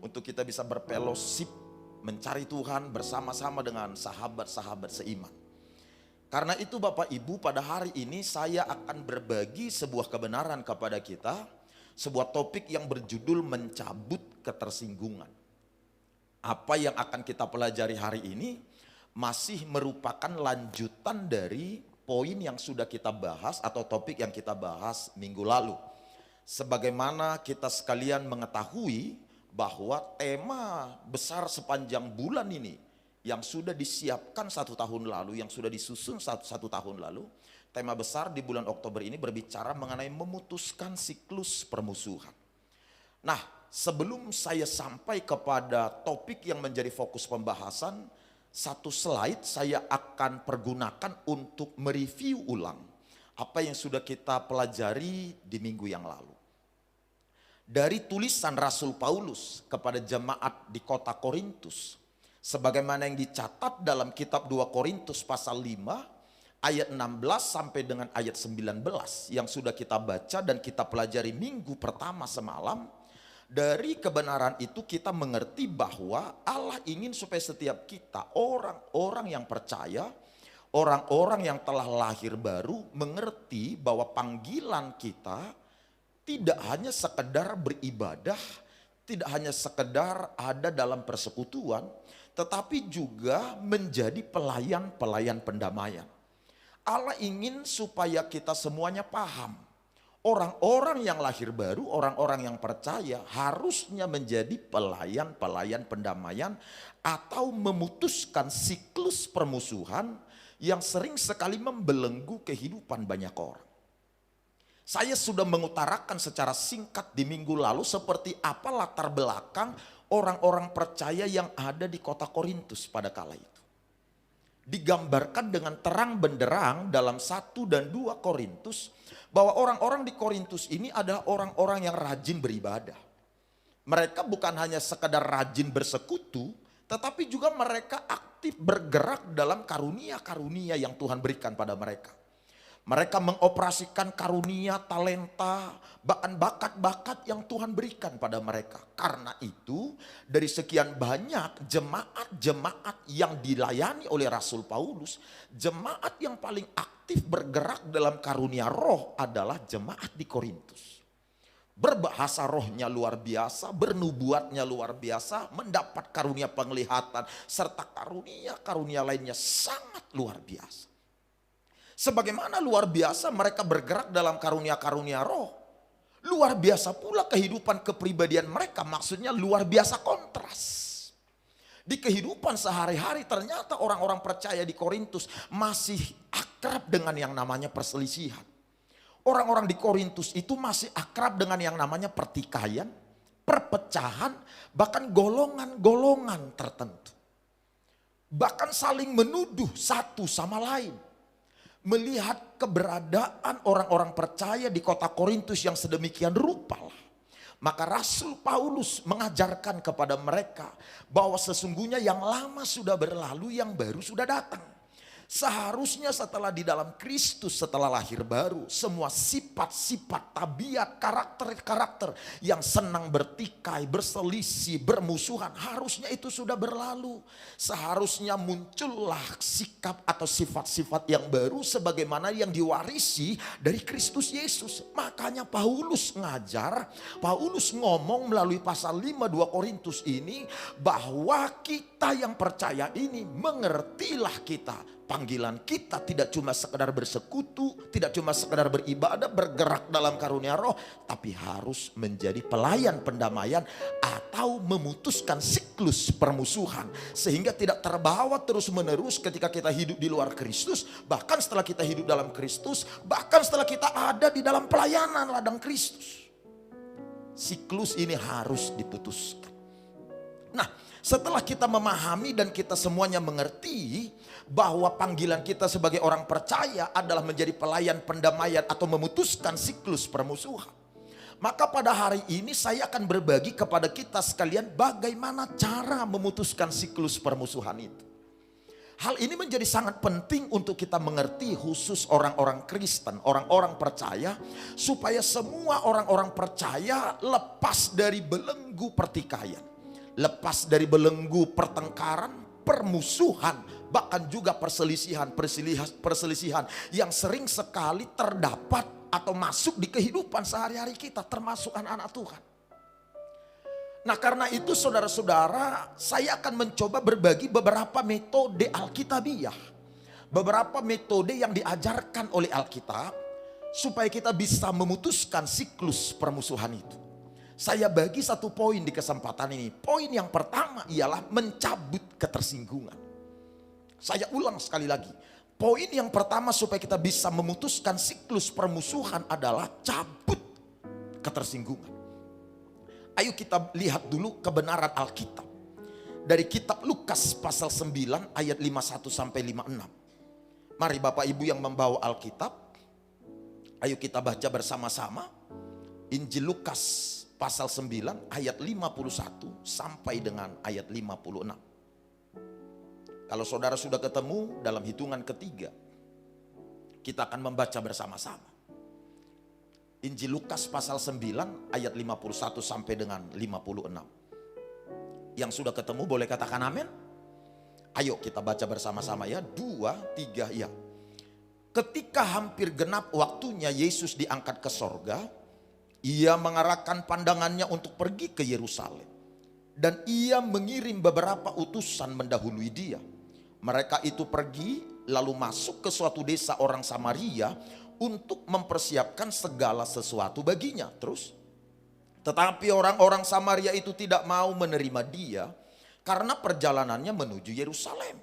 untuk kita bisa berfellowship, mencari Tuhan bersama-sama dengan sahabat-sahabat seiman. Karena itu Bapak Ibu, pada hari ini saya akan berbagi sebuah kebenaran kepada kita, sebuah topik yang berjudul mencabut ketersinggungan. Apa yang akan kita pelajari hari ini masih merupakan lanjutan dari poin yang sudah kita bahas atau topik yang kita bahas minggu lalu. Sebagaimana kita sekalian mengetahui bahwa tema besar sepanjang bulan ini yang sudah disiapkan 1 tahun lalu, yang sudah disusun satu tahun lalu, tema besar di bulan Oktober ini berbicara mengenai memutuskan siklus permusuhan. Nah, sebelum saya sampai kepada topik yang menjadi fokus pembahasan, satu slide saya akan pergunakan untuk mereview ulang apa yang sudah kita pelajari di minggu yang lalu. Dari tulisan Rasul Paulus kepada jemaat di kota Korintus, sebagaimana yang dicatat dalam kitab 2 Korintus pasal 5 ayat 16 sampai dengan ayat 19 yang sudah kita baca dan kita pelajari minggu pertama semalam. Dari kebenaran itu kita mengerti bahwa Allah ingin supaya setiap kita, orang-orang yang percaya, orang-orang yang telah lahir baru, mengerti bahwa panggilan kita tidak hanya sekedar beribadah, tidak hanya sekedar ada dalam persekutuan, tetapi juga menjadi pelayan-pelayan pendamaian. Allah ingin supaya kita semuanya paham. Orang-orang yang lahir baru, orang-orang yang percaya harusnya menjadi pelayan-pelayan pendamaian atau memutuskan siklus permusuhan yang sering sekali membelenggu kehidupan banyak orang. Saya sudah mengutarakan secara singkat di minggu lalu seperti apa latar belakang orang-orang percaya yang ada di kota Korintus pada kala itu. Digambarkan dengan terang benderang dalam 1 dan 2 Korintus bahwa orang-orang di Korintus ini adalah orang-orang yang rajin beribadah. Mereka bukan hanya sekedar rajin bersekutu, tetapi juga mereka aktif bergerak dalam karunia-karunia yang Tuhan berikan pada mereka. Mereka mengoperasikan karunia, talenta, bahkan bakat-bakat yang Tuhan berikan pada mereka. Karena itu dari sekian banyak jemaat-jemaat yang dilayani oleh Rasul Paulus, jemaat yang paling aktif bergerak dalam karunia roh adalah jemaat di Korintus. Berbahasa rohnya luar biasa, bernubuatnya luar biasa, mendapat karunia penglihatan, serta karunia-karunia lainnya sangat luar biasa. Sebagaimana luar biasa mereka bergerak dalam karunia-karunia roh, luar biasa pula kehidupan kepribadian mereka, maksudnya luar biasa kontras. Di kehidupan sehari-hari ternyata orang-orang percaya di Korintus masih akrab dengan yang namanya perselisihan. Orang-orang di Korintus itu masih akrab dengan yang namanya pertikaian, perpecahan, bahkan golongan-golongan tertentu. Bahkan saling menuduh satu sama lain. Melihat keberadaan orang-orang percaya di kota Korintus yang sedemikian rupa, maka Rasul Paulus mengajarkan kepada mereka bahwa sesungguhnya yang lama sudah berlalu, yang baru sudah datang. Seharusnya setelah di dalam Kristus, setelah lahir baru, semua sifat-sifat, tabiat, karakter-karakter yang senang bertikai, berselisih, bermusuhan, harusnya itu sudah berlalu. Seharusnya muncullah sikap atau sifat-sifat yang baru sebagaimana yang diwarisi dari Kristus Yesus. Makanya Paulus ngajar, Paulus ngomong melalui pasal 5 2 Korintus ini bahwa kita yang percaya ini mengertilah kita. Panggilan kita tidak cuma sekedar bersekutu, tidak cuma sekedar beribadah, bergerak dalam karunia roh, tapi harus menjadi pelayan pendamaian atau memutuskan siklus permusuhan. Sehingga tidak terbawa terus menerus ketika kita hidup di luar Kristus, bahkan setelah kita hidup dalam Kristus, bahkan setelah kita ada di dalam pelayanan ladang Kristus. Siklus ini harus diputuskan. Nah, setelah kita memahami dan kita semuanya mengerti bahwa panggilan kita sebagai orang percaya adalah menjadi pelayan pendamaian atau memutuskan siklus permusuhan, maka pada hari ini saya akan berbagi kepada kita sekalian bagaimana cara memutuskan siklus permusuhan itu. Hal ini menjadi sangat penting untuk kita mengerti, khusus orang-orang Kristen, orang-orang percaya, supaya semua orang-orang percaya lepas dari belenggu pertikaian, lepas dari belenggu pertengkaran, permusuhan, bahkan juga perselisihan yang sering sekali terdapat atau masuk di kehidupan sehari-hari kita, termasuk anak-anak Tuhan. Nah, karena itu saudara-saudara, saya akan mencoba berbagi beberapa metode Alkitabiah, beberapa metode yang diajarkan oleh Alkitab supaya kita bisa memutuskan siklus permusuhan itu. Saya bagi satu poin di kesempatan ini. Poin yang pertama ialah mencabut ketersinggungan. Saya ulang sekali lagi. Poin yang pertama supaya kita bisa memutuskan siklus permusuhan adalah cabut ketersinggungan. Ayo kita lihat dulu kebenaran Alkitab. Dari kitab Lukas pasal 9 ayat 51 sampai 56. Mari Bapak Ibu yang membawa Alkitab, ayo kita baca bersama-sama. Injil Lukas pasal 9 ayat 51 sampai dengan ayat 56. Kalau saudara sudah ketemu, dalam hitungan ketiga kita akan membaca bersama-sama. Injil Lukas pasal 9 ayat 51 sampai dengan 56. Yang sudah ketemu boleh katakan amin. Ayo kita baca bersama-sama ya. 2, 3 ya. Ketika hampir genap waktunya Yesus diangkat ke sorga, ia mengarahkan pandangannya untuk pergi ke Yerusalem. Dan ia mengirim beberapa utusan mendahului dia. Mereka itu pergi lalu masuk ke suatu desa orang Samaria untuk mempersiapkan segala sesuatu baginya. Terus, tetapi orang-orang Samaria itu tidak mau menerima dia karena perjalanannya menuju Yerusalem.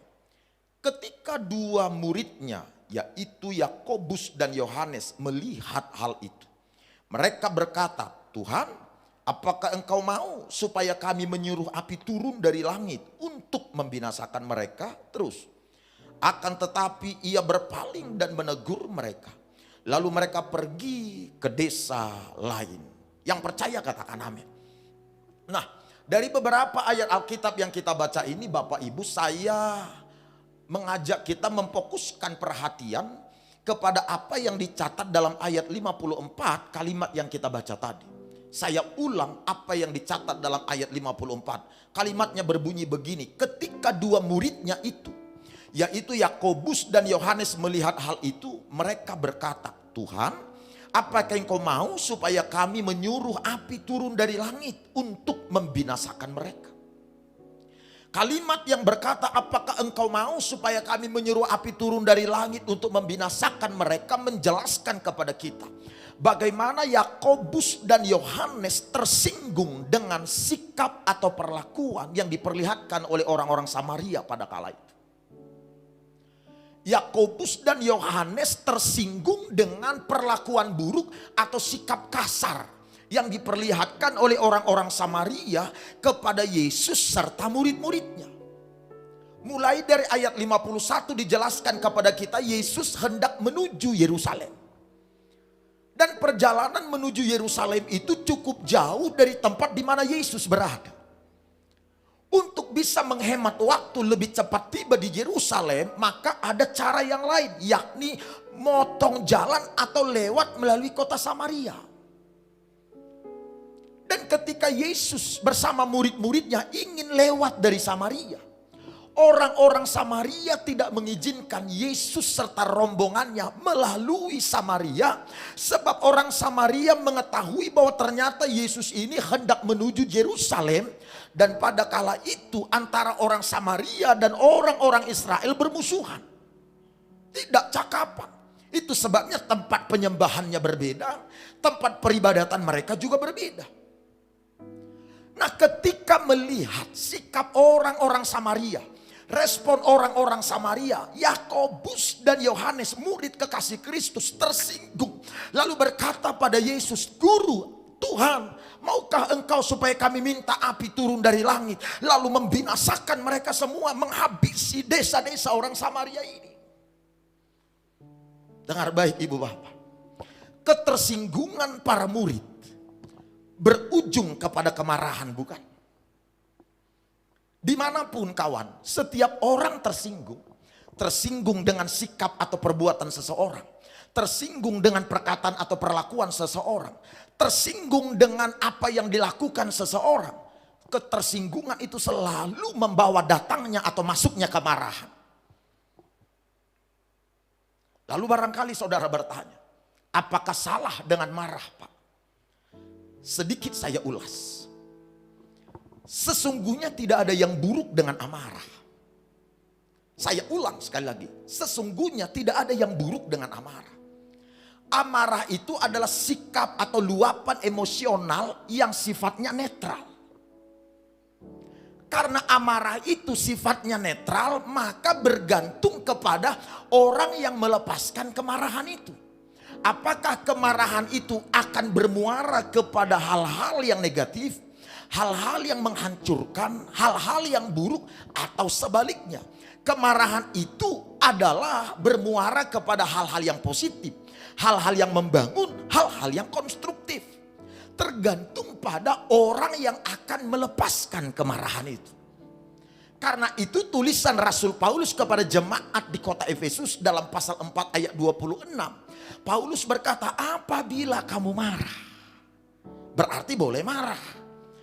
Ketika dua muridnya, yaitu Yakobus dan Yohanes, melihat hal itu, mereka berkata, "Tuhan, apakah engkau mau supaya kami menyuruh api turun dari langit untuk membinasakan mereka?" Terus, akan tetapi ia berpaling dan menegur mereka. Lalu mereka pergi ke desa lain. Yang percaya katakan amin. Nah, dari beberapa ayat Alkitab yang kita baca ini, Bapak Ibu, saya mengajak kita memfokuskan perhatian kepada apa yang dicatat dalam ayat 54 kalimat yang kita baca tadi. Saya ulang apa yang dicatat dalam ayat 54. Kalimatnya berbunyi begini, ketika dua muridnya itu, yaitu Yakobus dan Yohanes melihat hal itu, mereka berkata, "Tuhan, apakah engkau mau supaya kami menyuruh api turun dari langit untuk membinasakan mereka?" Kalimat yang berkata, "Apakah engkau mau supaya kami menyuruh api turun dari langit untuk membinasakan mereka?" menjelaskan kepada kita bagaimana Yakobus dan Yohanes tersinggung dengan sikap atau perlakuan yang diperlihatkan oleh orang-orang Samaria pada kala itu. Yakobus dan Yohanes tersinggung dengan perlakuan buruk atau sikap kasar yang diperlihatkan oleh orang-orang Samaria kepada Yesus serta murid-muridnya. Mulai dari ayat 51 dijelaskan kepada kita Yesus hendak menuju Yerusalem. Dan perjalanan menuju Yerusalem itu cukup jauh dari tempat di mana Yesus berada. Untuk bisa menghemat waktu lebih cepat tiba di Yerusalem, maka ada cara yang lain, yakni motong jalan atau lewat melalui kota Samaria. Dan ketika Yesus bersama murid-muridnya ingin lewat dari Samaria, orang-orang Samaria tidak mengizinkan Yesus serta rombongannya melalui Samaria, sebab orang Samaria mengetahui bahwa ternyata Yesus ini hendak menuju Yerusalem. Dan pada kala itu antara orang Samaria dan orang-orang Israel bermusuhan. Tidak cakapan. Itu sebabnya tempat penyembahannya berbeda, tempat peribadatan mereka juga berbeda. Nah, ketika melihat sikap orang-orang Samaria, respon orang-orang Samaria, Yakobus dan Yohanes, murid kekasih Kristus, tersinggung. Lalu berkata pada Yesus, "Guru, Tuhan, maukah engkau supaya kami minta api turun dari langit lalu membinasakan mereka semua, menghabisi desa-desa orang Samaria ini?" Dengar baik Ibu Bapak, ketersinggungan para murid berujung kepada kemarahan, bukan? Dimanapun kawan, setiap orang tersinggung dengan sikap atau perbuatan seseorang, tersinggung dengan perkataan atau perlakuan seseorang, tersinggung dengan apa yang dilakukan seseorang, ketersinggungan itu selalu membawa datangnya atau masuknya kemarahan. Lalu barangkali saudara bertanya, apakah salah dengan marah, Pak? Sedikit saya ulas. Sesungguhnya tidak ada yang buruk dengan amarah. Saya ulang sekali lagi, sesungguhnya tidak ada yang buruk dengan amarah. Amarah itu adalah sikap atau luapan emosional yang sifatnya netral. Karena amarah itu sifatnya netral, maka bergantung kepada orang yang melepaskan kemarahan itu. Apakah kemarahan itu akan bermuara kepada hal-hal yang negatif, hal-hal yang menghancurkan, hal-hal yang buruk, atau sebaliknya. Kemarahan itu adalah bermuara kepada hal-hal yang positif, hal-hal yang membangun, hal-hal yang konstruktif. Tergantung pada orang yang akan melepaskan kemarahan itu. Karena itu tulisan Rasul Paulus kepada jemaat di kota Efesus dalam pasal 4 ayat 26. Paulus berkata, apabila kamu marah, berarti boleh marah.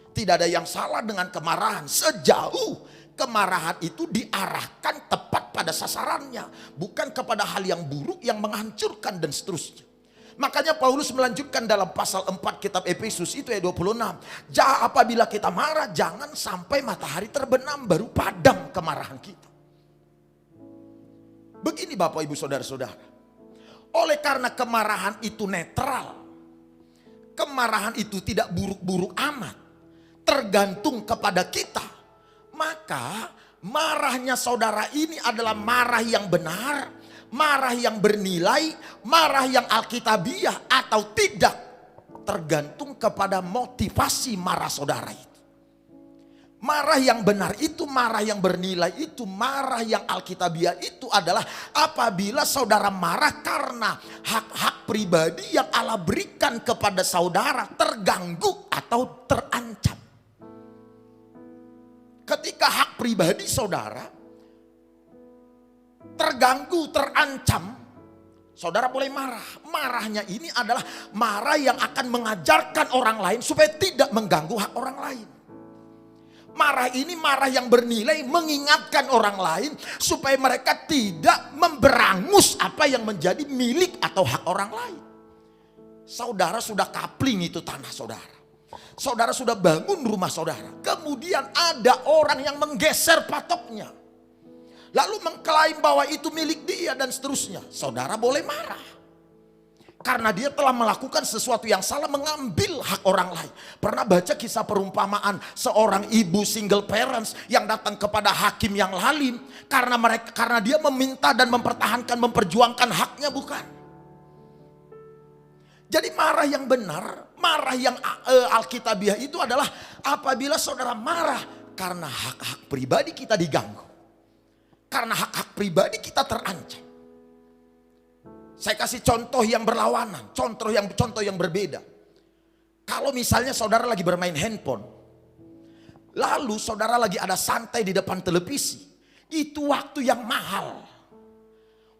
Tidak ada yang salah dengan kemarahan sejauh kemarahan itu diarahkan tepat pada sasarannya, bukan kepada hal yang buruk yang menghancurkan dan seterusnya. Makanya Paulus melanjutkan dalam pasal 4 kitab Efesus itu ayat 26. Apabila kita marah, jangan sampai matahari terbenam baru padam kemarahan kita. Begini Bapak Ibu Saudara-saudara. Oleh karena kemarahan itu netral, kemarahan itu tidak buruk-buruk amat, tergantung kepada kita, maka marahnya saudara ini adalah marah yang benar, marah yang bernilai, marah yang alkitabiah atau tidak, tergantung kepada motivasi marah saudara itu. Marah yang benar itu, marah yang bernilai itu, marah yang alkitabiah itu adalah apabila saudara marah karena hak-hak pribadi yang Allah berikan kepada saudara terganggu atau terancam. Ketika hak pribadi saudara terganggu, terancam, saudara boleh marah. Marahnya ini adalah marah yang akan mengajarkan orang lain supaya tidak mengganggu hak orang lain. Marah ini marah yang bernilai, mengingatkan orang lain supaya mereka tidak memberangus apa yang menjadi milik atau hak orang lain. Saudara sudah kapling itu tanah saudara. Saudara sudah bangun rumah saudara. Kemudian ada orang yang menggeser patoknya, lalu mengklaim bahwa itu milik dia dan seterusnya. Saudara boleh marah. Karena dia telah melakukan sesuatu yang salah, mengambil hak orang lain. Pernah baca kisah perumpamaan seorang ibu single parents yang datang kepada hakim yang lalim karena dia meminta dan mempertahankan, memperjuangkan haknya, bukan. Jadi marah yang benar, marah yang alkitabiah itu adalah apabila saudara marah karena hak-hak pribadi kita diganggu, karena hak-hak pribadi kita terancam. Saya kasih contoh yang berlawanan, contoh yang berbeda. Kalau misalnya saudara lagi bermain handphone, lalu saudara lagi ada santai di depan televisi, itu waktu yang mahal.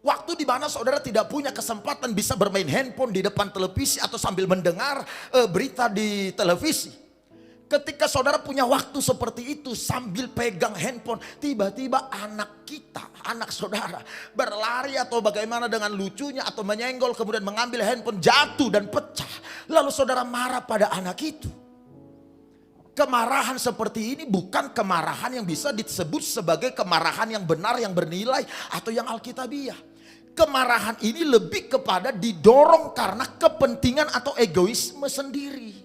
Waktu di mana saudara tidak punya kesempatan bisa bermain handphone di depan televisi atau sambil mendengar berita di televisi. Ketika saudara punya waktu seperti itu sambil pegang handphone, tiba-tiba anak kita, anak saudara berlari atau bagaimana dengan lucunya atau menyenggol, kemudian mengambil handphone, jatuh dan pecah. Lalu saudara marah pada anak itu. Kemarahan seperti ini bukan kemarahan yang bisa disebut sebagai kemarahan yang benar, yang bernilai atau yang alkitabiah. Kemarahan ini lebih kepada didorong karena kepentingan atau egoisme sendiri,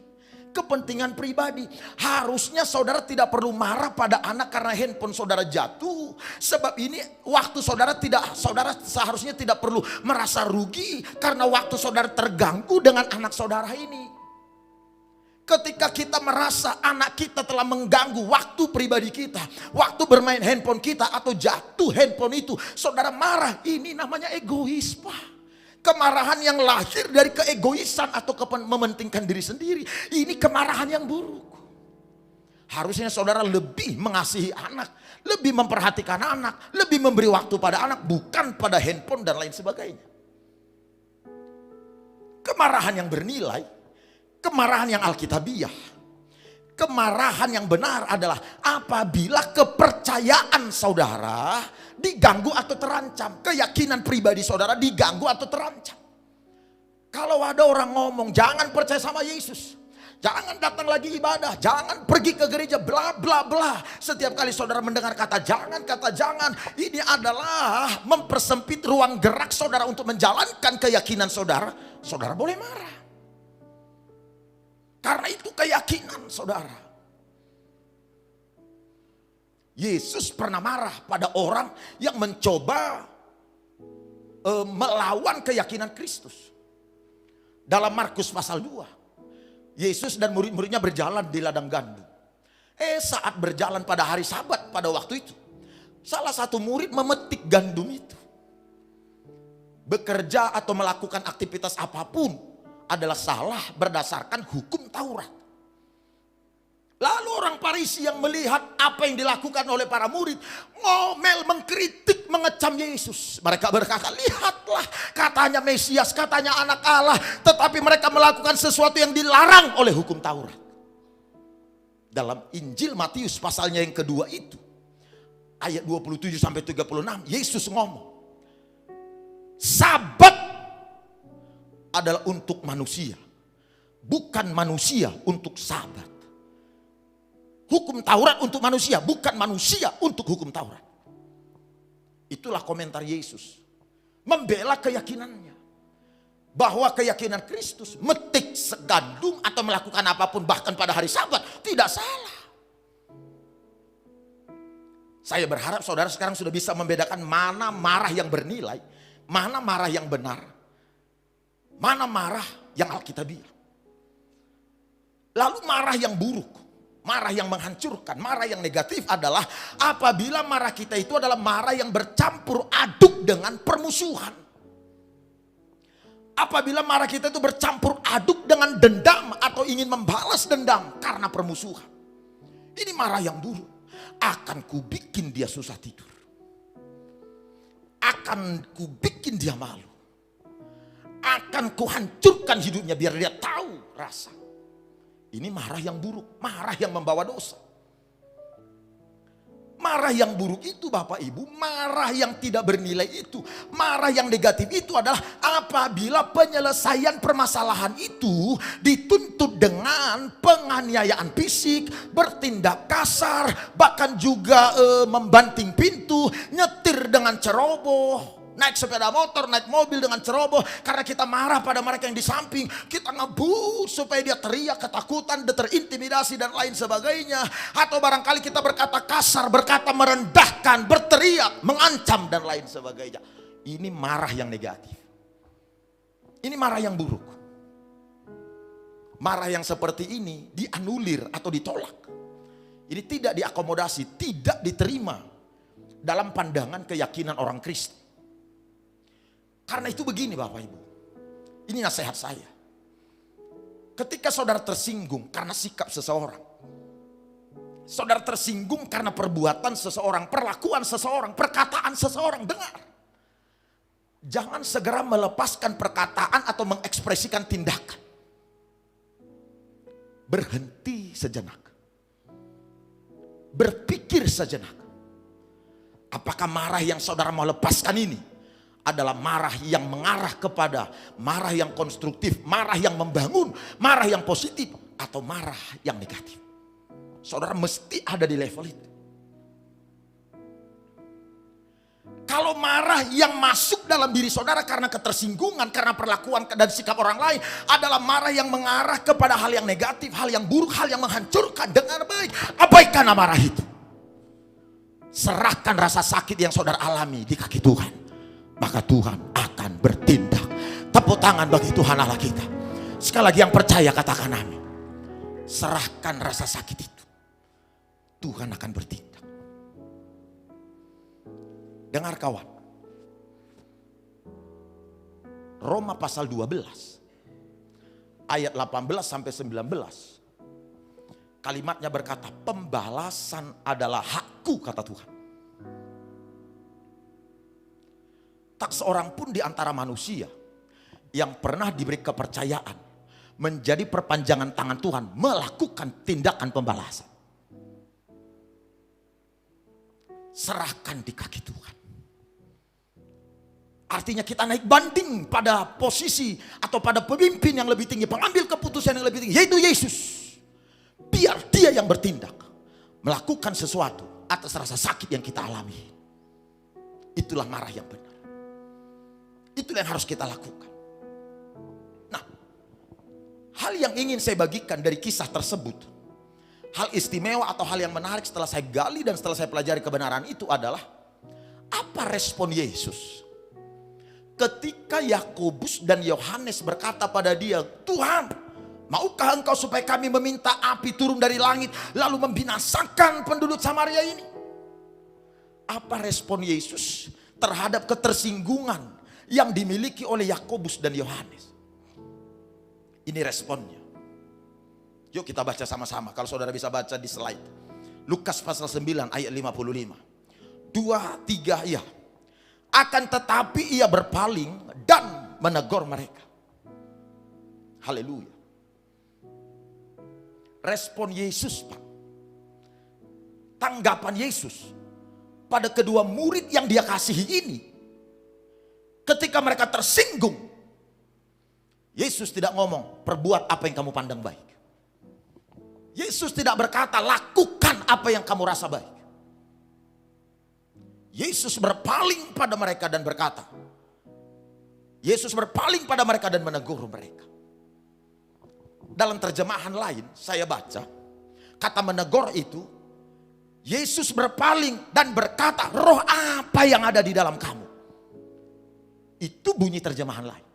kepentingan pribadi. Harusnya saudara tidak perlu marah pada anak karena handphone saudara jatuh. Sebab ini waktu saudara seharusnya tidak perlu merasa rugi karena waktu saudara terganggu dengan anak saudara ini. Ketika kita merasa anak kita telah mengganggu waktu pribadi kita, waktu bermain handphone kita atau jatuh handphone itu, saudara marah, ini namanya egois, Pak. Kemarahan yang lahir dari keegoisan atau mementingkan diri sendiri, ini kemarahan yang buruk. Harusnya saudara lebih mengasihi anak, lebih memperhatikan anak, lebih memberi waktu pada anak, bukan pada handphone dan lain sebagainya. Kemarahan yang bernilai, kemarahan yang alkitabiah, Kemarahan yang benar adalah apabila kepercayaan saudara diganggu atau terancam. Keyakinan pribadi saudara diganggu atau terancam. Kalau ada orang ngomong jangan percaya sama Yesus, jangan datang lagi ibadah, jangan pergi ke gereja, bla bla bla. Setiap kali saudara mendengar kata jangan, ini adalah mempersempit ruang gerak saudara untuk menjalankan keyakinan saudara. Saudara boleh marah. Karena itu keyakinan saudara. Yesus pernah marah pada orang yang mencoba melawan keyakinan Kristus. Dalam Markus pasal 2. Yesus dan murid-muridnya berjalan di ladang gandum. Saat berjalan pada hari Sabat pada waktu itu, salah satu murid memetik gandum itu. Bekerja atau melakukan aktivitas apapun adalah salah berdasarkan hukum Taurat. Lalu orang Farisi yang melihat apa yang dilakukan oleh para murid, ngomel, mengkritik, mengecam Yesus. Mereka berkata, lihatlah, katanya Mesias, katanya anak Allah, tetapi mereka melakukan sesuatu yang dilarang oleh hukum Taurat. Dalam Injil Matius pasalnya yang kedua itu, ayat 27 sampai 36, Yesus ngomong, Sabat adalah untuk manusia, bukan manusia untuk Sabat. Hukum Taurat untuk manusia, bukan manusia untuk hukum Taurat. Itulah komentar Yesus. Membela keyakinannya. Bahwa keyakinan Kristus metik segandum atau melakukan apapun bahkan pada hari Sabat tidak salah. Saya berharap saudara sekarang sudah bisa membedakan mana marah yang bernilai, mana marah yang benar, mana marah yang Alkitabiah. Lalu marah yang buruk, marah yang menghancurkan, marah yang negatif adalah apabila marah kita itu adalah marah yang bercampur aduk dengan permusuhan. Apabila marah kita itu bercampur aduk dengan dendam atau ingin membalas dendam karena permusuhan. Ini marah yang buruk. Akan kubikin dia susah tidur. Akan kubikin dia malu. Akan kuhancurkan hidupnya biar dia tahu rasa. Ini marah yang buruk, marah yang membawa dosa. Marah yang buruk itu Bapak Ibu, marah yang tidak bernilai itu, marah yang negatif itu adalah apabila penyelesaian permasalahan itu dituntut dengan penganiayaan fisik, bertindak kasar, bahkan juga membanting pintu, nyetir dengan ceroboh. Naik sepeda motor, naik mobil dengan ceroboh. Karena kita marah pada mereka yang di samping. Kita ngebut supaya dia teriak, ketakutan, terintimidasi dan lain sebagainya. Atau barangkali kita berkata kasar, berkata merendahkan, berteriak, mengancam dan lain sebagainya. Ini marah yang negatif. Ini marah yang buruk. Marah yang seperti ini dianulir atau ditolak. Ini tidak diakomodasi, tidak diterima dalam pandangan keyakinan orang Kristen. Karena itu begini Bapak Ibu, ini nasihat saya. Ketika saudara tersinggung karena sikap seseorang, saudara tersinggung karena perbuatan seseorang, perlakuan seseorang, perkataan seseorang, dengar. Jangan segera melepaskan perkataan atau mengekspresikan tindakan. Berhenti sejenak. Berpikir sejenak. Apakah marah yang saudara mau lepaskan ini adalah marah yang mengarah kepada marah yang konstruktif, marah yang membangun, marah yang positif, atau marah yang negatif. Saudara mesti ada di level itu. Kalau marah yang masuk dalam diri saudara karena ketersinggungan, karena perlakuan dan sikap orang lain adalah marah yang mengarah kepada hal yang negatif, hal yang buruk, hal yang menghancurkan, dengar baik, abaikan amarah itu. Serahkan rasa sakit yang saudara alami di kaki Tuhan. Maka Tuhan akan bertindak. Tepuk tangan bagi Tuhan Allah kita. Sekali lagi yang percaya katakan amin. Serahkan rasa sakit itu. Tuhan akan bertindak. Dengar kawan. Roma pasal 12. Ayat 18 sampai 19. Kalimatnya berkata, pembalasan adalah hakku kata Tuhan. Tak seorang pun di antara manusia yang pernah diberi kepercayaan menjadi perpanjangan tangan Tuhan melakukan tindakan pembalasan. Serahkan di kaki Tuhan. Artinya kita naik banding pada posisi atau pada pemimpin yang lebih tinggi, pengambil keputusan yang lebih tinggi, yaitu Yesus. Biar dia yang bertindak, melakukan sesuatu atas rasa sakit yang kita alami. Itulah marah yang benar. Itulah yang harus kita lakukan. Nah, hal yang ingin saya bagikan dari kisah tersebut, hal istimewa atau hal yang menarik setelah saya gali dan setelah saya pelajari kebenaran itu adalah, apa respon Yesus ketika Yakobus dan Yohanes berkata pada dia, Tuhan, maukah engkau supaya kami meminta api turun dari langit lalu membinasakan penduduk Samaria ini? Apa respon Yesus terhadap ketersinggungan yang dimiliki oleh Yakobus dan Yohanes? Ini responnya. Yuk kita baca sama-sama. Kalau saudara bisa baca di slide. Lukas pasal 9 ayat 55. 2, 3 iya. Akan tetapi ia berpaling dan menegur mereka. Haleluya. Respon Yesus, Pak. Tanggapan Yesus pada kedua murid yang dia kasihi ini. Ketika mereka tersinggung, Yesus tidak ngomong, perbuat apa yang kamu pandang baik. Yesus tidak berkata, lakukan apa yang kamu rasa baik. Yesus berpaling pada mereka dan berkata, Yesus berpaling pada mereka dan menegur mereka. Dalam terjemahan lain saya baca, kata menegur itu, Yesus berpaling dan berkata, roh apa yang ada di dalam kamu? Itu bunyi terjemahan lain.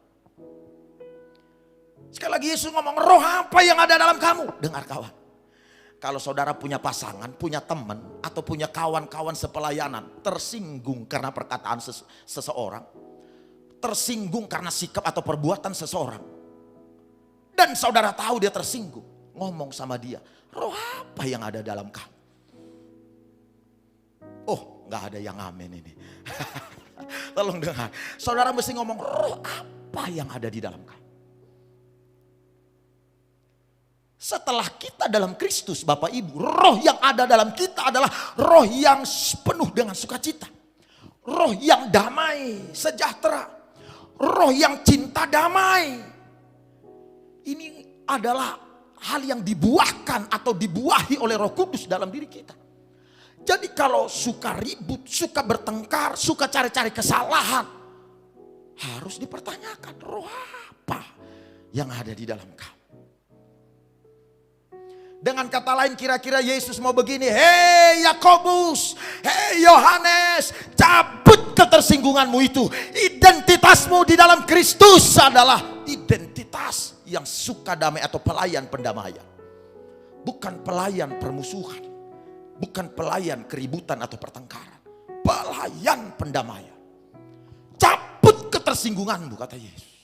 Sekali lagi Yesus ngomong, roh apa yang ada dalam kamu? Dengar kawan, kalau saudara punya pasangan, punya teman, atau punya kawan-kawan sepelayanan, tersinggung karena perkataan seseorang, tersinggung karena sikap atau perbuatan seseorang, dan saudara tahu dia tersinggung, ngomong sama dia, roh apa yang ada dalam kamu? Oh, gak ada yang amin ini. Tolong dengar, saudara mesti ngomong, roh apa yang ada di dalam kamu? Setelah kita dalam Kristus, Bapak Ibu, roh yang ada dalam kita adalah roh yang penuh dengan sukacita. Roh yang damai, sejahtera. Roh yang cinta damai. Ini adalah hal yang dibuahkan atau dibuahi oleh Roh Kudus dalam diri kita. Jadi kalau suka ribut, suka bertengkar, suka cari-cari kesalahan, harus dipertanyakan, roh apa yang ada di dalam kamu? Dengan kata lain kira-kira Yesus mau begini, hei Yakobus, hei Yohanes, cabut ketersinggunganmu itu. Identitasmu di dalam Kristus adalah identitas yang suka damai atau pelayan pendamaian. Bukan pelayan permusuhan, bukan pelayan keributan atau pertengkaran. Pelayan pendamaian. Cabut ketersinggunganmu, kata Yesus.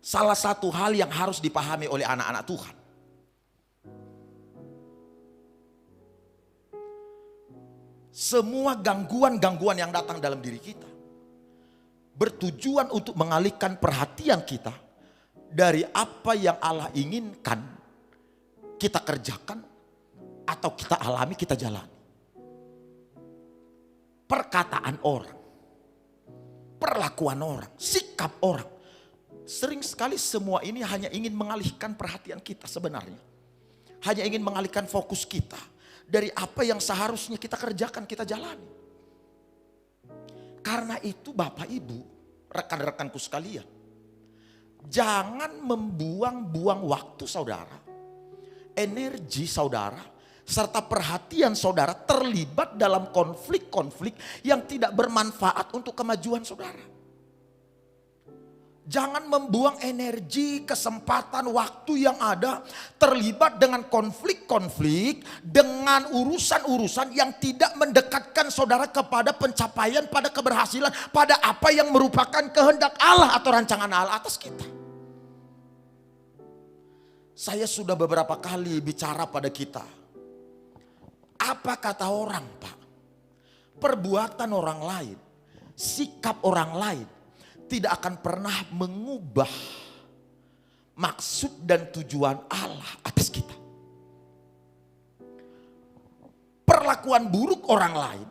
Salah satu hal yang harus dipahami oleh anak-anak Tuhan, semua gangguan-gangguan yang datang dalam diri kita bertujuan untuk mengalihkan perhatian kita dari apa yang Allah inginkan kita kerjakan atau kita alami, kita jalani. Perkataan orang, perlakuan orang, sikap orang. Sering sekali semua ini hanya ingin mengalihkan perhatian kita sebenarnya. Hanya ingin mengalihkan fokus kita dari apa yang seharusnya kita kerjakan, kita jalani. Karena itu Bapak Ibu, rekan-rekanku sekalian, jangan membuang-buang waktu saudara, energi saudara, serta perhatian saudara terlibat dalam konflik-konflik yang tidak bermanfaat untuk kemajuan saudara. Jangan membuang energi, kesempatan, waktu yang ada terlibat dengan konflik-konflik, dengan urusan-urusan yang tidak mendekatkan saudara kepada pencapaian, pada keberhasilan, pada apa yang merupakan kehendak Allah atau rancangan Allah atas kita. Saya sudah beberapa kali bicara pada kita. Apa kata orang, Pak? perbuatan orang lain, sikap orang lain tidak akan pernah mengubah maksud dan tujuan Allah atas kita. Perlakuan buruk orang lain,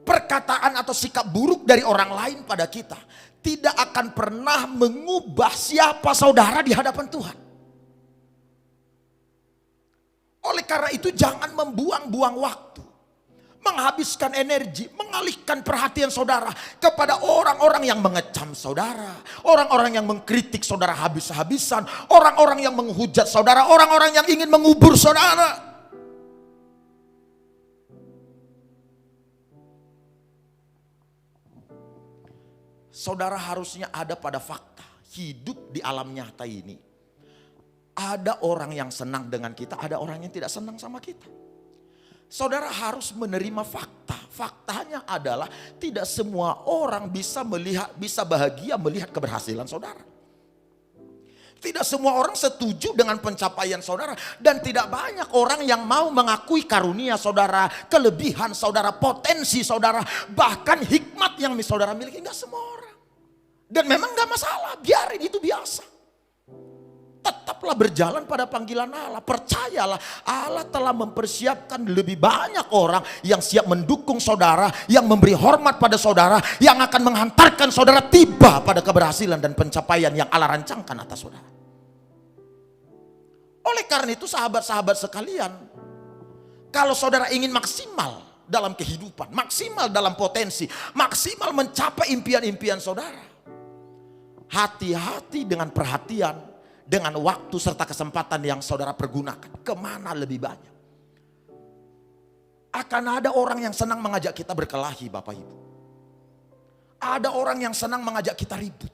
perkataan atau sikap buruk dari orang lain pada kita tidak akan pernah mengubah siapa saudara di hadapan Tuhan. Oleh karena itu jangan membuang-buang waktu, menghabiskan energi, mengalihkan perhatian saudara kepada orang-orang yang mengecam saudara, orang-orang yang mengkritik saudara habis-habisan, orang-orang yang menghujat saudara, orang-orang yang ingin mengubur saudara. Saudara harusnya ada pada fakta hidup di alam nyata ini. Ada orang yang senang dengan kita, ada orang yang tidak senang sama kita. Saudara harus menerima fakta. Faktanya adalah tidak semua orang bisa bahagia melihat keberhasilan saudara. Tidak semua orang setuju dengan pencapaian saudara, dan tidak banyak orang yang mau mengakui karunia saudara, kelebihan saudara, potensi saudara, bahkan hikmat yang saudara miliki. Enggak semua orang. Dan memang gak masalah, biarin, itu biasa. Tetaplah berjalan pada panggilan Allah. Percayalah, Allah telah mempersiapkan lebih banyak orang yang siap mendukung saudara, yang memberi hormat pada saudara, yang akan menghantarkan saudara tiba pada keberhasilan dan pencapaian yang Allah rancangkan atas saudara. Oleh karena itu sahabat-sahabat sekalian, kalau saudara ingin maksimal dalam kehidupan, maksimal dalam potensi, maksimal mencapai impian-impian saudara, hati-hati dengan perhatian, dengan waktu serta kesempatan yang saudara pergunakan. Kemana lebih banyak? Akan ada orang yang senang mengajak kita berkelahi, Bapak Ibu. Ada orang yang senang mengajak kita ribut.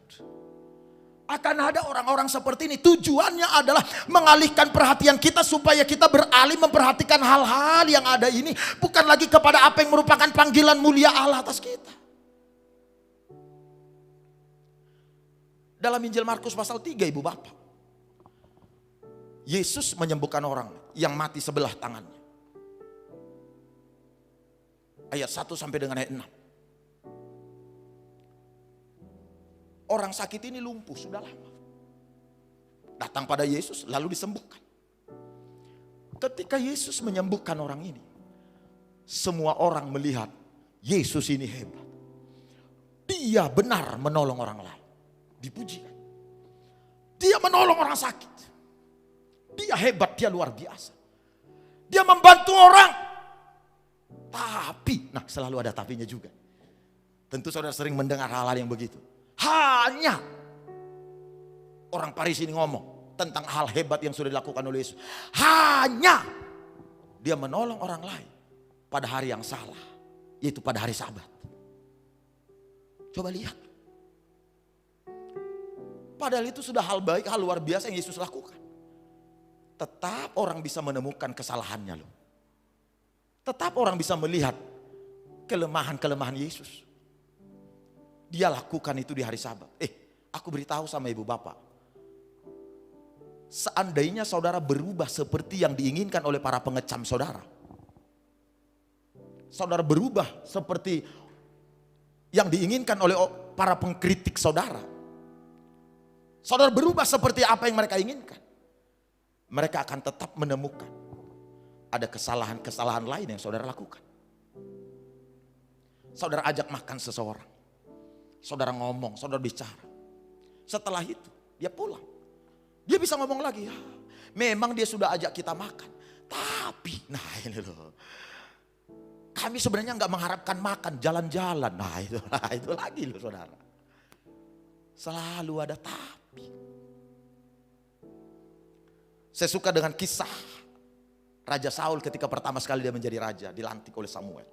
Akan ada orang-orang seperti ini, tujuannya adalah mengalihkan perhatian kita supaya kita beralih memperhatikan hal-hal yang ada ini, bukan lagi kepada apa yang merupakan panggilan mulia Allah atas kita. Dalam Injil Markus pasal 3, Ibu Bapak, Yesus menyembuhkan orang yang mati sebelah tangannya. Ayat 1 sampai dengan ayat 6. Orang sakit ini lumpuh sudah lama. Datang pada Yesus lalu disembuhkan. Ketika Yesus menyembuhkan orang ini, semua orang melihat Yesus ini hebat. Dia benar menolong orang lain. Dipuji. Dia menolong orang sakit. Dia hebat, dia luar biasa. Dia membantu orang. Tapi, selalu ada tapinya juga. Tentu saudara sering mendengar hal-hal yang begitu. Hanya orang Farisi ini ngomong tentang hal hebat yang sudah dilakukan oleh Yesus. Hanya dia menolong orang lain pada hari yang salah, yaitu pada hari Sabat. Coba lihat. Padahal itu sudah hal baik, hal luar biasa yang Yesus lakukan. Tetap orang bisa menemukan kesalahannya loh. Tetap orang bisa melihat kelemahan-kelemahan Yesus. Dia lakukan itu di hari Sabat. Aku beritahu sama ibu bapak. Seandainya saudara berubah seperti yang diinginkan oleh para pengecam saudara. Saudara berubah seperti yang diinginkan oleh para pengkritik saudara. Saudara berubah seperti apa yang mereka inginkan. Mereka akan tetap menemukan ada kesalahan-kesalahan lain yang saudara lakukan. Saudara ajak makan seseorang. Saudara ngomong, saudara bicara. Setelah itu dia pulang. Dia bisa ngomong lagi, memang dia sudah ajak kita makan. Tapi, ini loh. Kami sebenarnya nggak mengharapkan makan, jalan-jalan. Itu lagi loh saudara. Selalu ada tapi. Saya suka dengan kisah Raja Saul ketika pertama sekali dia menjadi raja, dilantik oleh Samuel.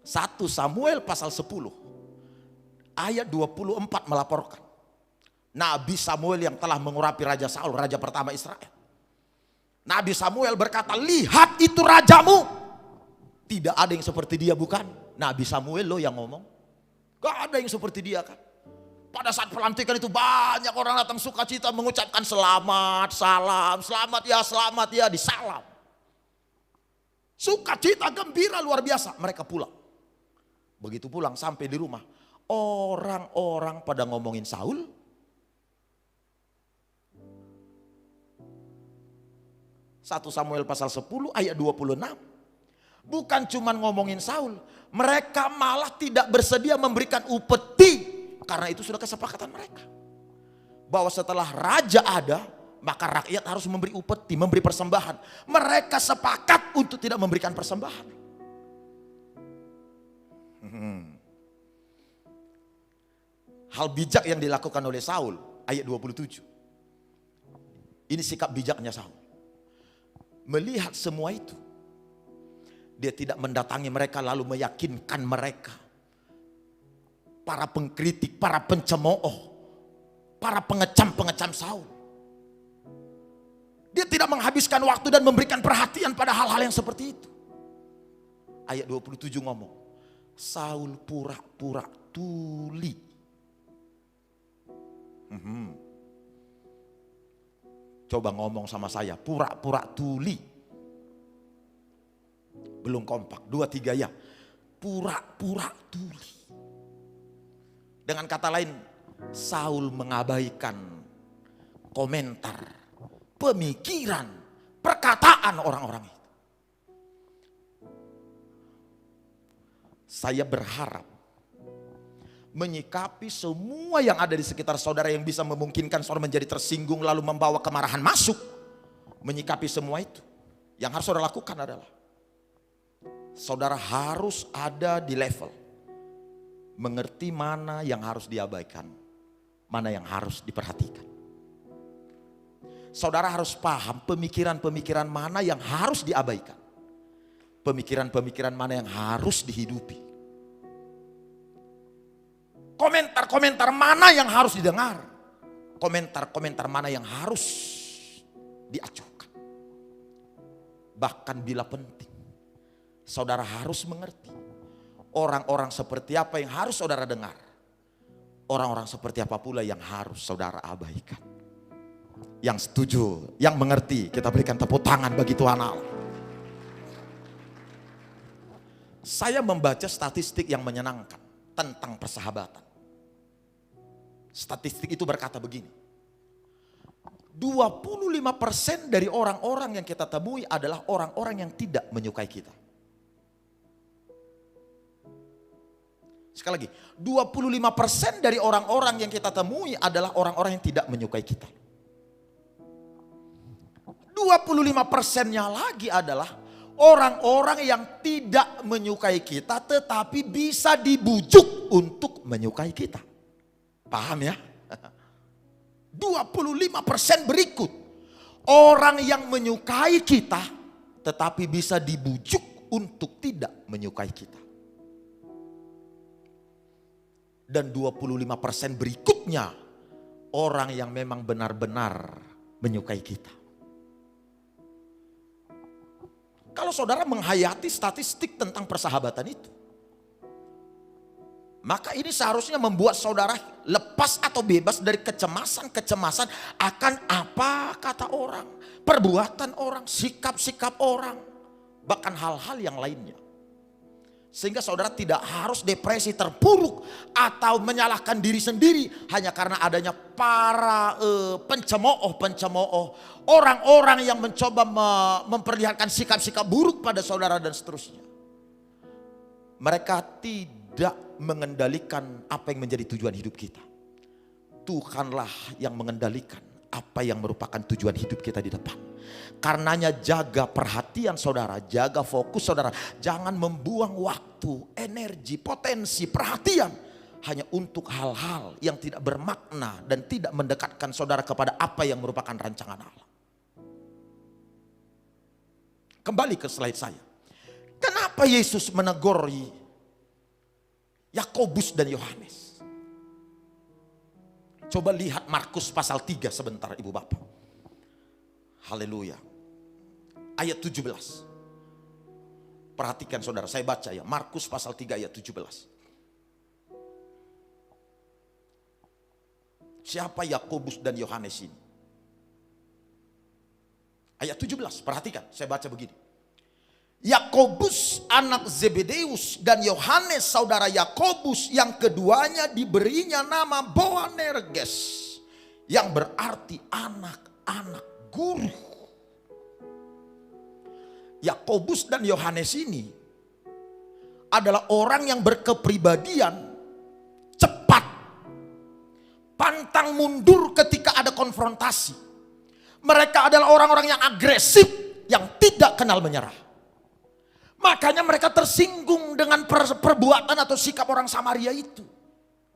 1 Samuel pasal 10 ayat 24 melaporkan Nabi Samuel yang telah mengurapi Raja Saul, raja pertama Israel. Nabi Samuel berkata, lihat itu rajamu. Tidak ada yang seperti dia, bukan? Nabi Samuel loh yang ngomong. Gak ada yang seperti dia kan. Pada saat pelantikan itu banyak orang datang sukacita mengucapkan selamat, salam, selamat ya, disalam. Sukacita, gembira luar biasa. Mereka pulang. Begitu pulang sampai di rumah, orang-orang pada ngomongin Saul. 1 Samuel pasal 10 ayat 26. Bukan cuma ngomongin Saul, mereka malah tidak bersedia memberikan upeti. Karena itu sudah kesepakatan mereka. Bahwa setelah raja ada, maka rakyat harus memberi upeti, memberi persembahan. Mereka sepakat untuk tidak memberikan persembahan. Hal bijak yang dilakukan oleh Saul, ayat 27. Ini sikap bijaknya Saul. Melihat semua itu, dia tidak mendatangi mereka lalu meyakinkan mereka. Para pengkritik, para pencemooh, para pengecam-pengecam Saul. Dia tidak menghabiskan waktu dan memberikan perhatian pada hal-hal yang seperti itu. Ayat 27 ngomong, Saul pura-pura tuli. Coba ngomong sama saya, pura-pura tuli. Belum kompak, 2, 3 ya. Pura-pura tuli. Dengan kata lain, Saul mengabaikan komentar, pemikiran, perkataan orang-orang itu. Saya berharap menyikapi semua yang ada di sekitar saudara yang bisa memungkinkan saudara menjadi tersinggung lalu membawa kemarahan masuk. Menyikapi semua itu, yang harus saudara lakukan adalah saudara harus ada di level mengerti mana yang harus diabaikan, mana yang harus diperhatikan. Saudara harus paham pemikiran-pemikiran mana yang harus diabaikan, pemikiran-pemikiran mana yang harus dihidupi, komentar-komentar mana yang harus didengar, komentar-komentar mana yang harus diacuhkan. Bahkan bila penting, saudara harus mengerti orang-orang seperti apa yang harus saudara dengar, orang-orang seperti apa pula yang harus saudara abaikan. Yang setuju, yang mengerti, kita berikan tepuk tangan bagi Tuhan Allah. Saya membaca statistik yang menyenangkan tentang persahabatan. Statistik itu berkata begini, 25% dari orang-orang yang kita temui adalah orang-orang yang tidak menyukai kita. Sekali lagi, 25% dari orang-orang yang kita temui adalah orang-orang yang tidak menyukai kita. 25%-nya lagi adalah orang-orang yang tidak menyukai kita tetapi bisa dibujuk untuk menyukai kita. Paham ya? 25% berikut, orang yang menyukai kita tetapi bisa dibujuk untuk tidak menyukai kita. Dan 25% berikutnya, orang yang memang benar-benar menyukai kita. Kalau saudara menghayati statistik tentang persahabatan itu, maka ini seharusnya membuat saudara lepas atau bebas dari kecemasan-kecemasan akan apa kata orang, perbuatan orang, sikap-sikap orang, bahkan hal-hal yang lainnya. Sehingga saudara tidak harus depresi terpuruk atau menyalahkan diri sendiri hanya karena adanya para pencemooh, orang-orang yang mencoba memperlihatkan sikap-sikap buruk pada saudara dan seterusnya. Mereka tidak mengendalikan apa yang menjadi tujuan hidup kita. Tuhanlah yang mengendalikan apa yang merupakan tujuan hidup kita di depan. Karenanya jaga perhatian saudara, jaga fokus saudara. Jangan membuang waktu, energi, potensi, perhatian hanya untuk hal-hal yang tidak bermakna dan tidak mendekatkan saudara kepada apa yang merupakan rancangan Allah. Kembali ke slide saya. Kenapa Yesus menegur Yakobus dan Yohanes? Coba lihat Markus pasal 3 sebentar ibu bapak. Haleluya. Ayat 17. Perhatikan saudara, saya baca ya. Markus pasal 3 ayat 17. Siapa Yakobus dan Yohanes ini? Ayat 17, perhatikan, saya baca begini. Yakobus anak Zebedeus dan Yohanes saudara Yakobus yang keduanya diberinya nama Boanerges, yang berarti anak-anak guru. Yakobus dan Yohanes ini adalah orang yang berkepribadian cepat, pantang mundur ketika ada konfrontasi. Mereka adalah orang-orang yang agresif, yang tidak kenal menyerah. Makanya mereka tersinggung dengan perbuatan atau sikap orang Samaria itu.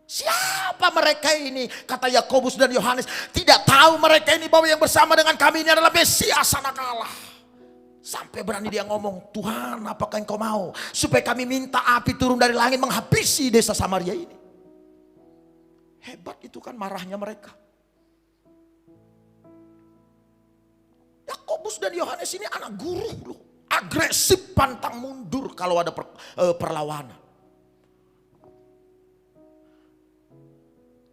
Siapa mereka ini? Kata Yakobus dan Yohanes, tidak tahu mereka ini bahwa yang bersama dengan kami ini adalah Mesias anak Allah. Sampai berani dia ngomong, Tuhan apakah engkau mau supaya kami minta api turun dari langit menghabisi desa Samaria ini. Hebat itu kan marahnya mereka. Yakobus dan Yohanes ini anak guru loh. Agresif, pantang mundur kalau ada perlawanan.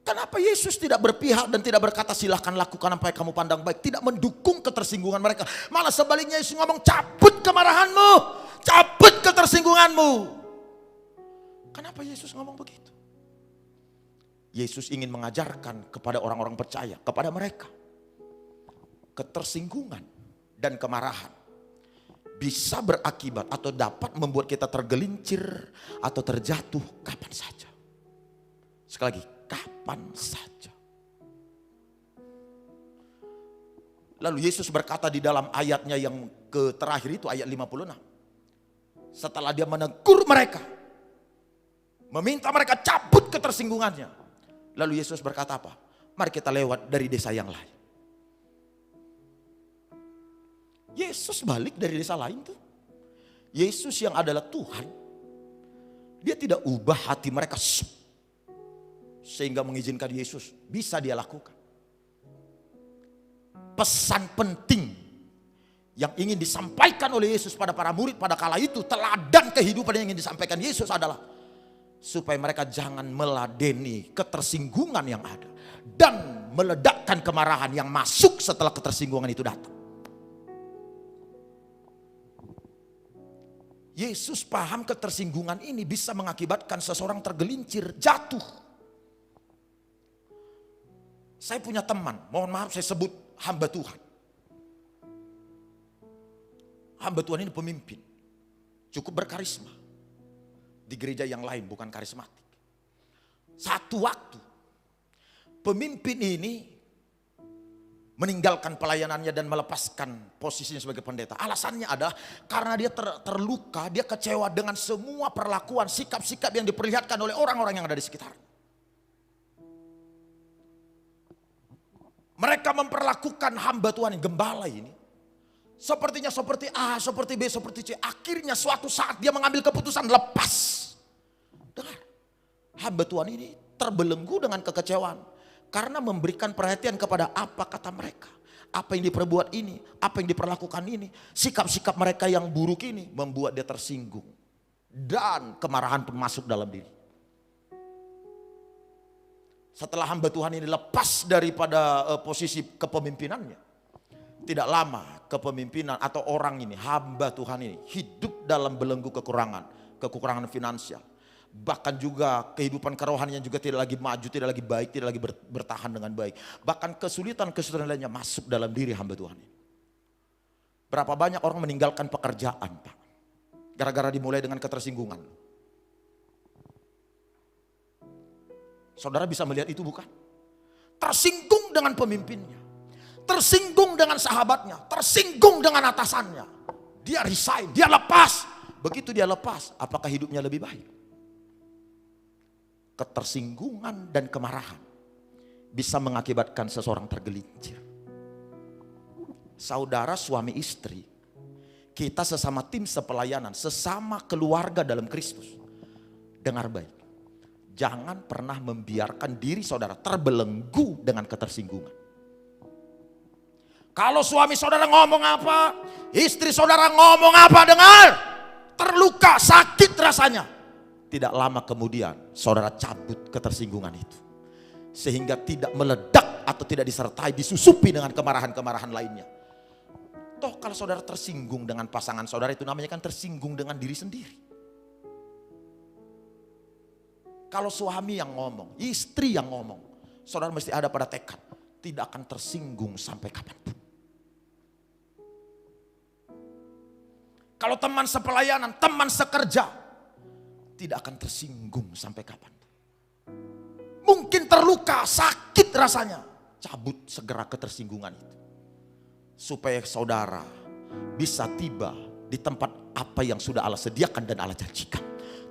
Kenapa Yesus tidak berpihak dan tidak berkata silahkan lakukan apa yang kamu pandang baik. Tidak mendukung ketersinggungan mereka. Malah sebaliknya Yesus ngomong, cabut kemarahanmu, cabut ketersinggunganmu. Kenapa Yesus ngomong begitu? Yesus ingin mengajarkan kepada orang-orang percaya, kepada mereka, ketersinggungan dan kemarahan bisa berakibat atau dapat membuat kita tergelincir atau terjatuh kapan saja. Sekali lagi, kapan saja. Lalu Yesus berkata di dalam ayatnya yang terakhir itu, ayat 56. Setelah dia menegur mereka, meminta mereka cabut ketersinggungannya. Lalu Yesus berkata apa? Mari kita lewat dari desa yang lain. Yesus balik dari desa lain tuh. Yesus yang adalah Tuhan, dia tidak ubah hati mereka sehingga mengizinkan Yesus bisa dia lakukan. Pesan penting yang ingin disampaikan oleh Yesus pada para murid pada kala itu, teladan kehidupan yang ingin disampaikan Yesus adalah supaya mereka jangan meladeni ketersinggungan yang ada dan meledakkan kemarahan yang masuk setelah ketersinggungan itu datang. Yesus paham ketersinggungan ini bisa mengakibatkan seseorang tergelincir, jatuh. Saya punya teman, mohon maaf saya sebut hamba Tuhan. Hamba Tuhan ini pemimpin, cukup berkarisma. Di gereja yang lain bukan karismatik. Satu waktu, pemimpin ini meninggalkan pelayanannya dan melepaskan posisinya sebagai pendeta. Alasannya adalah karena dia terluka, dia kecewa dengan semua perlakuan, sikap-sikap yang diperlihatkan oleh orang-orang yang ada di sekitar. Mereka memperlakukan hamba Tuhan, gembala ini, sepertinya seperti A, seperti B, seperti C. Akhirnya suatu saat dia mengambil keputusan lepas. Dengar, hamba Tuhan ini terbelenggu dengan kekecewaan. Karena memberikan perhatian kepada apa kata mereka. Apa yang diperbuat ini, apa yang diperlakukan ini. Sikap-sikap mereka yang buruk ini membuat dia tersinggung. Dan kemarahan pun masuk dalam diri. Setelah hamba Tuhan ini lepas daripada posisi kepemimpinannya. Tidak lama kepemimpinan atau orang ini, hamba Tuhan ini hidup dalam belenggu kekurangan finansial. Bahkan juga kehidupan kerohanian juga tidak lagi maju, tidak lagi baik, tidak lagi bertahan dengan baik. Bahkan kesulitan-kesulitan lainnya masuk dalam diri hamba Tuhan ini. Berapa banyak orang meninggalkan pekerjaan, Pak, gara-gara dimulai dengan ketersinggungan. Saudara bisa melihat itu bukan? Tersinggung dengan pemimpinnya, tersinggung dengan sahabatnya, tersinggung dengan atasannya. Dia resign, dia lepas. Begitu dia lepas, apakah hidupnya lebih baik? Ketersinggungan dan kemarahan bisa mengakibatkan seseorang tergelincir. Saudara suami istri, kita sesama tim sepelayanan, sesama keluarga dalam Kristus. Dengar baik, jangan pernah membiarkan diri saudara terbelenggu dengan ketersinggungan. Kalau suami saudara ngomong apa, istri saudara ngomong apa, dengar, terluka, sakit rasanya. Tidak lama kemudian saudara cabut ketersinggungan itu. Sehingga tidak meledak atau tidak disertai, disusupi dengan kemarahan-kemarahan lainnya. toh kalau saudara tersinggung dengan pasangan saudara, itu namanya kan tersinggung dengan diri sendiri. Kalau suami yang ngomong, istri yang ngomong, saudara mesti ada pada tekad, tidak akan tersinggung sampai kapanpun. Kalau teman sepelayanan, teman sekerja, tidak akan tersinggung sampai kapanpun. Mungkin terluka, sakit rasanya, cabut segera ketersinggungan itu. Supaya saudara bisa tiba di tempat apa yang sudah Allah sediakan dan Allah janjikan.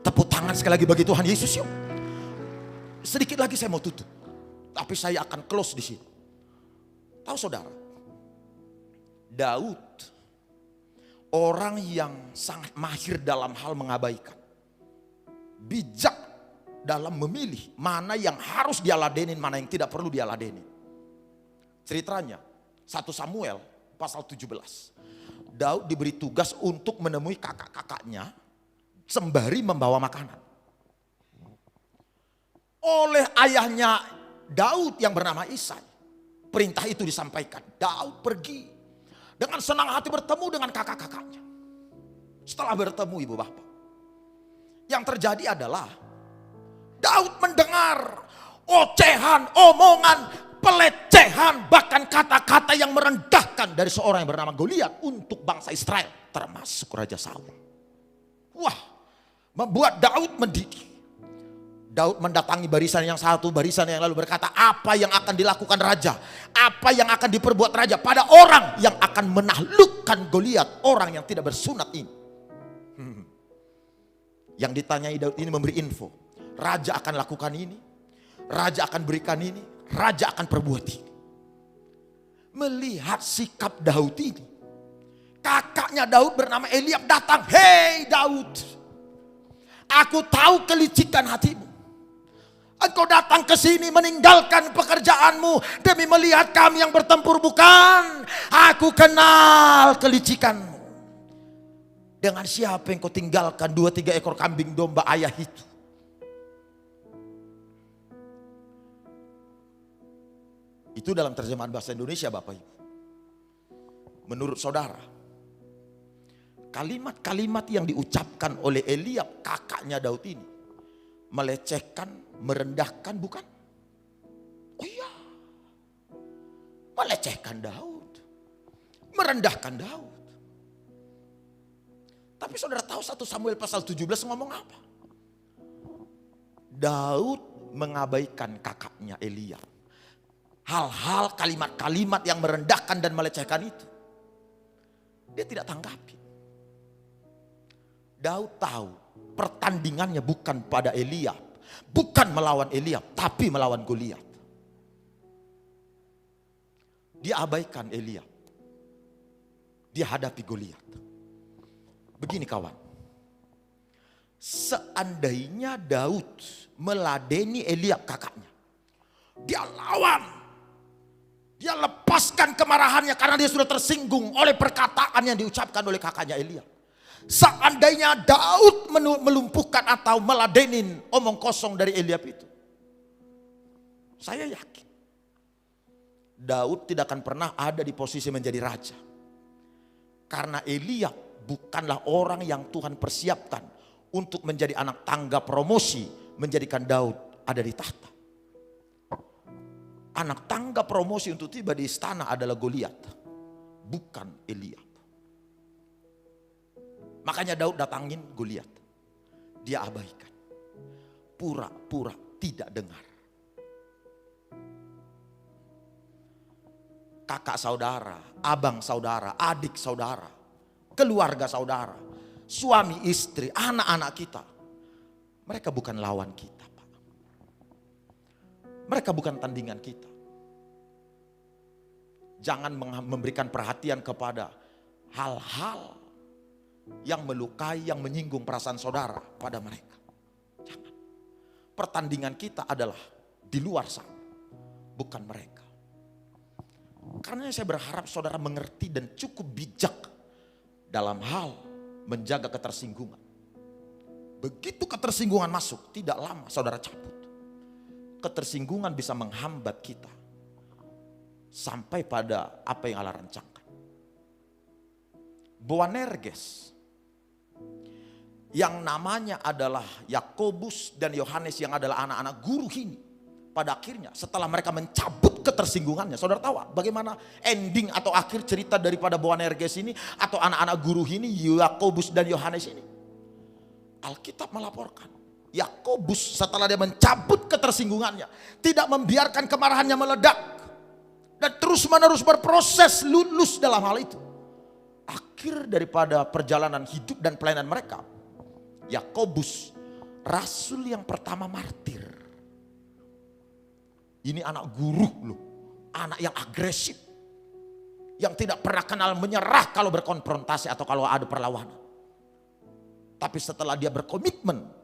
Tepuk tangan sekali lagi bagi Tuhan Yesus yuk. Sedikit lagi saya mau tutup, tapi saya akan close di sini. Tahu saudara, Daud orang yang sangat mahir dalam hal mengabaikan, bijak dalam memilih mana yang harus dia ladenin, mana yang tidak perlu dia ladenin. Ceritanya 1 Samuel pasal 17. Daud diberi tugas untuk menemui kakak-kakaknya sembari membawa makanan. Oleh ayahnya Daud yang bernama Isai, perintah itu disampaikan. Daud pergi dengan senang hati bertemu dengan kakak-kakaknya. Setelah bertemu ibu bapak, yang terjadi adalah Daud mendengar ocehan, omongan, pelecehan, bahkan kata-kata yang merendahkan dari seorang yang bernama Goliat untuk bangsa Israel, termasuk Raja Saul. Wah, membuat Daud mendidih. Daud mendatangi barisan yang satu, barisan yang lalu berkata, apa yang akan dilakukan raja? Apa yang akan diperbuat raja pada orang yang akan menaklukkan Goliat, orang yang tidak bersunat ini? Yang ditanyai Daud ini memberi info. Raja akan lakukan ini, raja akan berikan ini, raja akan perbuat ini. Melihat sikap Daud ini, kakaknya Daud bernama Eliab datang. Hei Daud, aku tahu kelicikan hatimu. Engkau datang ke sini meninggalkan pekerjaanmu demi melihat kami yang bertempur, bukan? Aku kenal kelicikanmu. Dengan siapa yang kau tinggalkan 2-3 ekor kambing domba ayah itu? Itu dalam terjemahan bahasa Indonesia Bapak Ibu. Menurut saudara, kalimat-kalimat yang diucapkan oleh Eliab kakaknya Daud ini melecehkan, merendahkan, bukan? Oh iya, melecehkan Daud, merendahkan Daud. Tapi saudara tahu 1 Samuel pasal 17 ngomong apa? Daud mengabaikan kakaknya Eliab. Hal-hal, kalimat-kalimat yang merendahkan dan melecehkan itu, dia tidak tanggapi. Daud tahu pertandingannya bukan pada Eliab, bukan melawan Eliab, tapi melawan Goliat. Dia abaikan Eliab, dia hadapi Goliat. Begini kawan, seandainya Daud meladeni Eliab kakaknya, dia lawan, dia lepaskan kemarahannya karena dia sudah tersinggung oleh perkataan yang diucapkan oleh kakaknya Eliab. Seandainya Daud melumpuhkan atau meladenin omong kosong dari Eliab itu, saya yakin Daud tidak akan pernah ada di posisi menjadi raja. Karena Eliab bukanlah orang yang Tuhan persiapkan untuk menjadi anak tangga promosi menjadikan Daud ada di tahta. Anak tangga promosi untuk tiba di istana adalah Goliat, bukan Eliab. Makanya Daud datangin Goliat, dia abaikan, pura-pura tidak dengar. Kakak saudara, abang saudara, adik saudara, keluarga saudara, suami istri, anak-anak kita, mereka bukan lawan kita, Pak. Mereka bukan tandingan kita. Jangan memberikan perhatian kepada hal-hal yang melukai, yang menyinggung perasaan saudara pada mereka. Jangan. Pertandingan kita adalah di luar sana, bukan mereka. Karena saya berharap saudara mengerti dan cukup bijak dalam hal menjaga ketersinggungan. Begitu ketersinggungan masuk, tidak lama saudara cabut. Ketersinggungan bisa menghambat kita sampai pada apa yang Allah rancangkan. Boanerges yang namanya adalah Yakobus dan Yohanes yang adalah anak-anak guru ini, pada akhirnya setelah mereka mencabut ketersinggungannya, saudara tahu bagaimana ending atau akhir cerita daripada Boanerges ini atau anak-anak guru ini, Yakobus dan Yohanes ini? Alkitab melaporkan Yakobus setelah dia mencabut ketersinggungannya, tidak membiarkan kemarahannya meledak dan terus-menerus berproses lulus dalam hal itu. Akhir daripada perjalanan hidup dan pelayanan mereka, Yakobus, rasul yang pertama martir. Ini anak guru loh, anak yang agresif, yang tidak pernah kenal menyerah kalau berkonfrontasi atau kalau ada perlawanan. Tapi setelah dia berkomitmen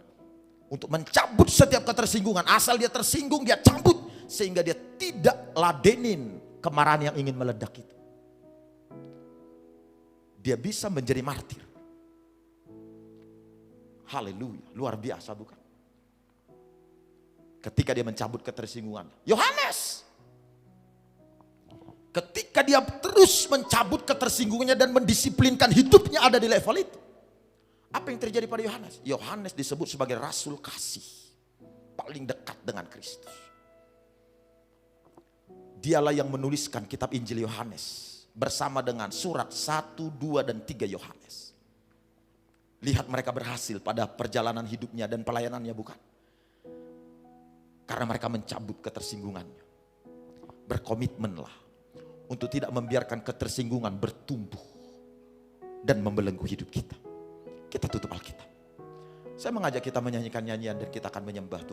untuk mencabut setiap ketersinggungan, asal dia tersinggung dia cabut, sehingga dia tidak ladenin kemarahan yang ingin meledak itu. Dia bisa menjadi martir. Haleluya, luar biasa bukan? Ketika dia mencabut ketersinggungan. Yohanes, ketika dia terus mencabut ketersinggungannya dan mendisiplinkan hidupnya ada di level itu, apa yang terjadi pada Yohanes? Yohanes disebut sebagai rasul kasih, paling dekat dengan Kristus. Dialah yang menuliskan kitab Injil Yohanes bersama dengan surat 1, 2, dan 3 Yohanes. Lihat mereka berhasil pada perjalanan hidupnya dan pelayanannya bukan? Karena mereka mencabut ketersinggungannya. Berkomitmenlah untuk tidak membiarkan ketersinggungan bertumbuh dan membelenggu hidup kita. Kita tutup Alkitab. Saya mengajak kita menyanyikan nyanyian dan kita akan menyembah Tuhan.